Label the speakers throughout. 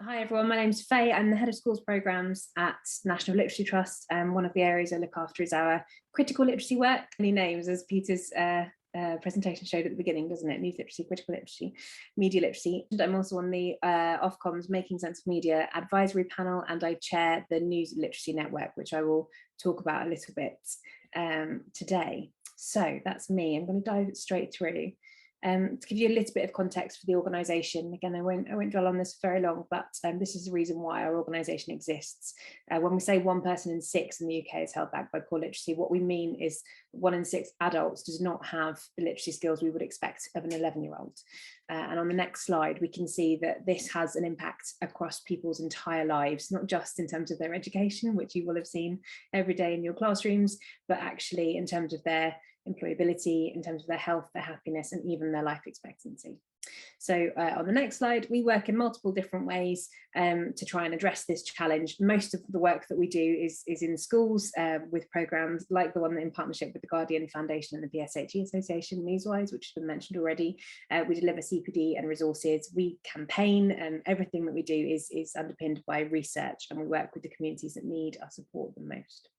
Speaker 1: Hi everyone, my name's Fay. I'm the Head of Schools Programmes at National Literacy Trust, and one of the areas I look after is our critical literacy work. Many names, as Peter's presentation showed at the beginning, doesn't it? News literacy, critical literacy, media literacy. And I'm also on the Ofcom's Making Sense of Media advisory panel, and I chair the News Literacy Network, which I will talk about a little bit today. So that's me. I'm going to dive straight through. To give you a little bit of context for the organisation, again, I won't dwell on this very long, but this is the reason why our organisation exists. When we say 1 person in 6 in the UK is held back by poor literacy, what we mean is 1 in 6 adults does not have the literacy skills we would expect of an 11-year-old. And on the next slide, we can see that this has an impact across people's entire lives, not just in terms of their education, which you will have seen every day in your classrooms, but actually in terms of their employability, in terms of their health, their happiness, and even their life expectancy. So on the next slide, we work in multiple different ways to try and address this challenge. Most of the work that we do is in schools with programmes like the one in partnership with the Guardian Foundation and the PSHE Association, Newswise, which has been mentioned already. We deliver CPD and resources, we campaign, and everything that we do is underpinned by research, and we work with the communities that need our support the most.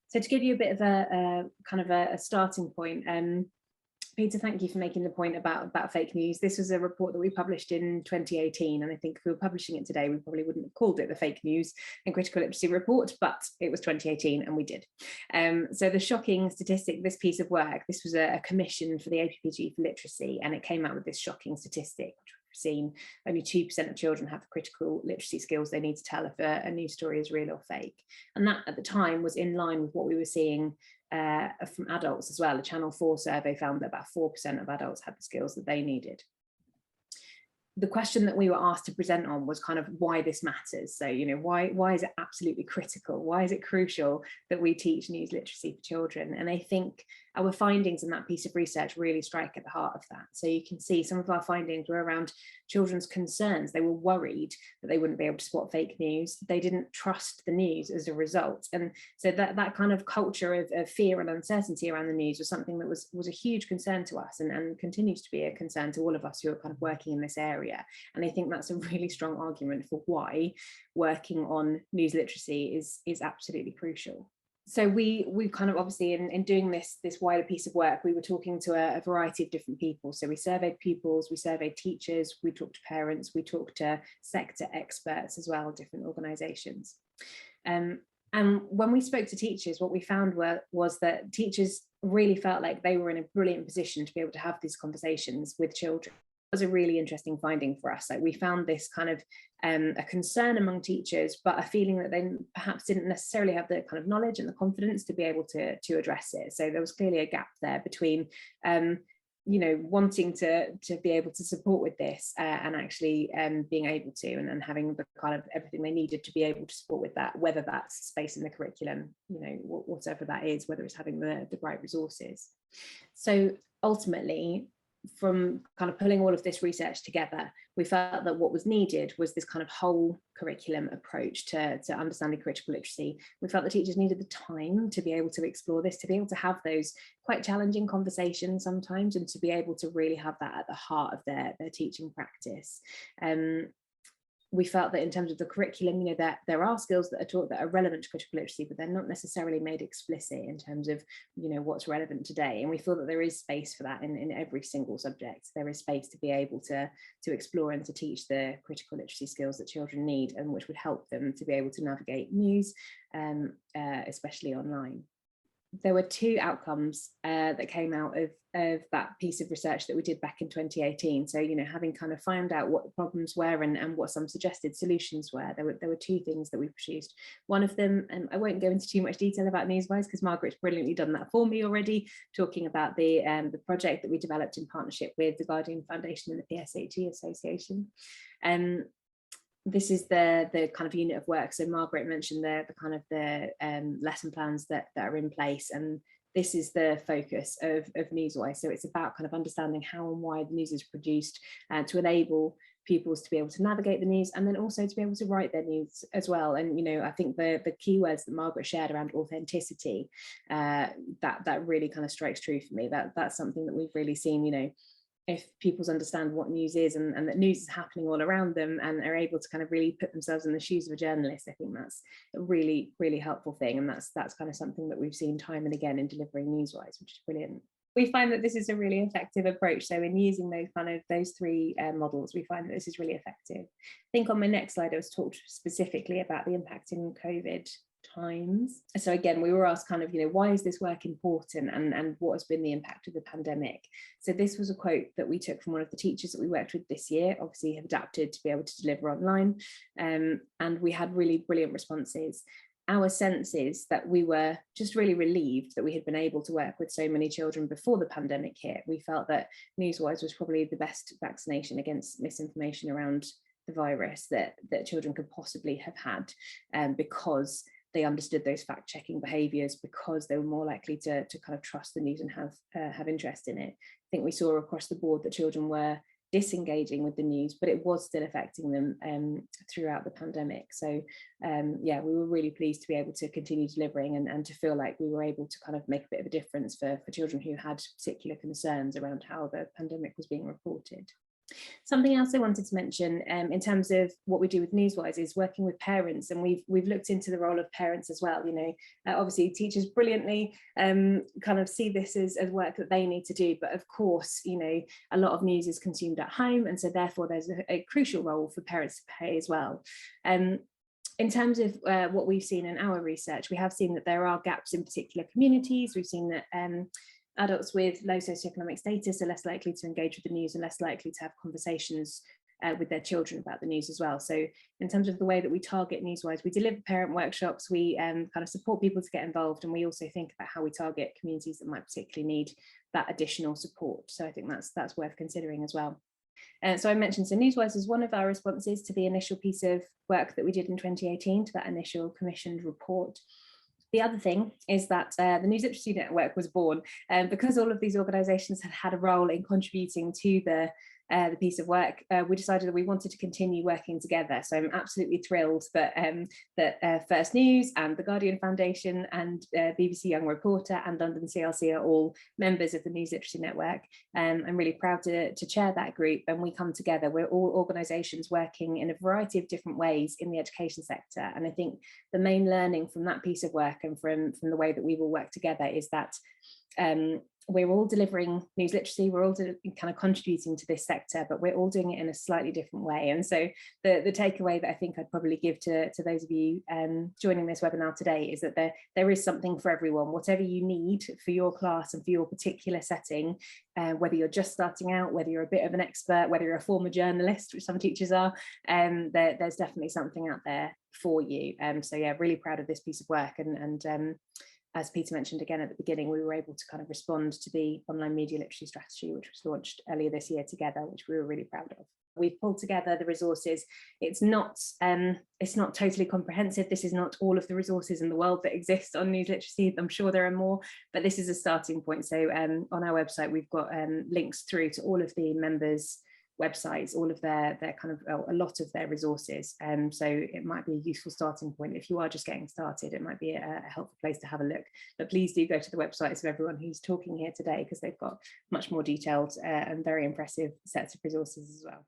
Speaker 1: So to give you a bit of a starting point, Peter, thank you for making the point about fake news. This was a report that we published in 2018, and I think if we were publishing it today, we probably wouldn't have called it the Fake News and Critical Literacy Report, but it was 2018 and we did. So the shocking statistic, this piece of work, this was a commission for the APPG for literacy, and it came out with this shocking statistic, which we've seen only 2% of children have the critical literacy skills they need to tell if a news story is real or fake. And that at the time was in line with what we were seeing from adults as well. A Channel 4 survey found that about 4% of adults had the skills that they needed. The question that we were asked to present on was kind of why this matters. So, you know, why is it absolutely critical? Why is it crucial that we teach news literacy for children? And I think our findings in that piece of research really strike at the heart of that. So you can see some of our findings were around children's concerns. They were worried that they wouldn't be able to spot fake news. They didn't trust the news as a result. And so that kind of culture of fear and uncertainty around the news was something that was a huge concern to us, and continues to be a concern to all of us who are kind of working in this area. And I think that's a really strong argument for why working on news literacy is absolutely crucial. So we kind of obviously in doing this wider piece of work, we were talking to a variety of different people. So we surveyed pupils, we surveyed teachers, we talked to parents, we talked to sector experts as well, different organisations. And when we spoke to teachers, what we found was that teachers really felt like they were in a brilliant position to be able to have these conversations with children. Was a really interesting finding for us. Like we found this kind of a concern among teachers, but a feeling that they perhaps didn't necessarily have the kind of knowledge and the confidence to be able to address it. So there was clearly a gap there between you know, wanting to be able to support with this and actually being able to and having the kind of everything they needed to be able to support with that, whether that's space in the curriculum, you know, whatever that is, whether it's having the right resources. So ultimately, from kind of pulling all of this research together, we felt that what was needed was this kind of whole curriculum approach to understanding critical literacy. We felt the teachers needed the time to be able to explore this, to be able to have those quite challenging conversations sometimes, and to be able to really have that at the heart of their teaching practice. We felt that in terms of the curriculum, you know, that there are skills that are taught that are relevant to critical literacy, but they're not necessarily made explicit in terms of, you know, what's relevant today. And we feel that there is space for that in every single subject. There is space to be able to explore and to teach the critical literacy skills that children need, and which would help them to be able to navigate news, especially online. There were 2 outcomes that came out of that piece of research that we did back in 2018. So, you know, having kind of found out what the problems were and what some suggested solutions were, there were 2 things that we produced. One of them, and I won't go into too much detail about Newswise because Margaret's brilliantly done that for me already, talking about the project that we developed in partnership with the Guardian Foundation and the PSHE Association. This is the kind of unit of work. So Margaret mentioned the kind of the lesson plans that are in place, and this is the focus of Newswise. So it's about kind of understanding how and why the news is produced, to enable pupils to be able to navigate the news, and then also to be able to write their news as well. And, you know, I think the keywords that Margaret shared around authenticity, that really kind of strikes true for me. That's something that we've really seen, you know, if pupils understand what news is, and that news is happening all around them, and are able to kind of really put themselves in the shoes of a journalist, I think that's a really, really helpful thing. And that's kind of something that we've seen time and again in delivering Newswise, which is brilliant. We find that this is a really effective approach. So in using those three models, we find that this is really effective. I think on my next slide, I was talked specifically about the impact in COVID times. So again, we were asked kind of, why is this work important, and what has been the impact of the pandemic? So this was a quote that we took from one of the teachers that we worked with this year, obviously have adapted to be able to deliver online, and we had really brilliant responses. Our sense is that we were just really relieved that we had been able to work with so many children before the pandemic hit. We felt that Newswise was probably the best vaccination against misinformation around the virus that children could possibly have had, because they understood those fact-checking behaviours, because they were more likely to kind of trust the news and have interest in it. I think we saw across the board that children were disengaging with the news, but it was still affecting them throughout the pandemic. So yeah, we were really pleased to be able to continue delivering, and to feel like we were able to kind of make a bit of a difference for children who had particular concerns around how the pandemic was being reported. Something else I wanted to mention in terms of what we do with Newswise is working with parents, and we've looked into the role of parents as well. Obviously teachers brilliantly kind of see this as work that they need to do, but of course, a lot of news is consumed at home, and so therefore there's a crucial role for parents to play as well. In terms of what we've seen in our research, we have seen that there are gaps in particular communities. We've seen that adults with low socioeconomic status are less likely to engage with the news and less likely to have conversations with their children about the news as well. So in terms of the way that we target Newswise, we deliver parent workshops, we kind of support people to get involved, and we also think about how we target communities that might particularly need that additional support. So I think that's worth considering as well. So I mentioned, so Newswise is one of our responses to the initial piece of work that we did in 2018, to that initial commissioned report. The other thing is that the News Literacy Network was born because all of these organisations had a role in contributing to the piece of work. We decided that we wanted to continue working together. So I'm absolutely thrilled that First News and the Guardian Foundation and BBC Young Reporter and London CLC are all members of the News Literacy Network. I'm really proud to chair that group, and we come together. We're all organisations working in a variety of different ways in the education sector. And I think the main learning from that piece of work and from the way that we've all worked together is that we're all delivering news literacy, we're all kind of contributing to this sector, but we're all doing it in a slightly different way. And so the takeaway that I think I'd probably give to those of you joining this webinar today is that there is something for everyone. Whatever you need for your class and for your particular setting, whether you're just starting out, whether you're a bit of an expert, whether you're a former journalist, which some teachers are, there's definitely something out there for you. So yeah, really proud of this piece of work, and as Peter mentioned again at the beginning, we were able to kind of respond to the online media literacy strategy, which was launched earlier this year together, which we were really proud of. We've pulled together the resources. It's not totally comprehensive. This is not all of the resources in the world that exist on news literacy. I'm sure there are more, but this is a starting point. So on our website, we've got links through to all of the members' websites, all of their kind of a lot of their resources, so it might be a useful starting point. If you are just getting started, it might be a helpful place to have a look. But please do go to the websites of everyone who's talking here today, because they've got much more detailed and very impressive sets of resources as well.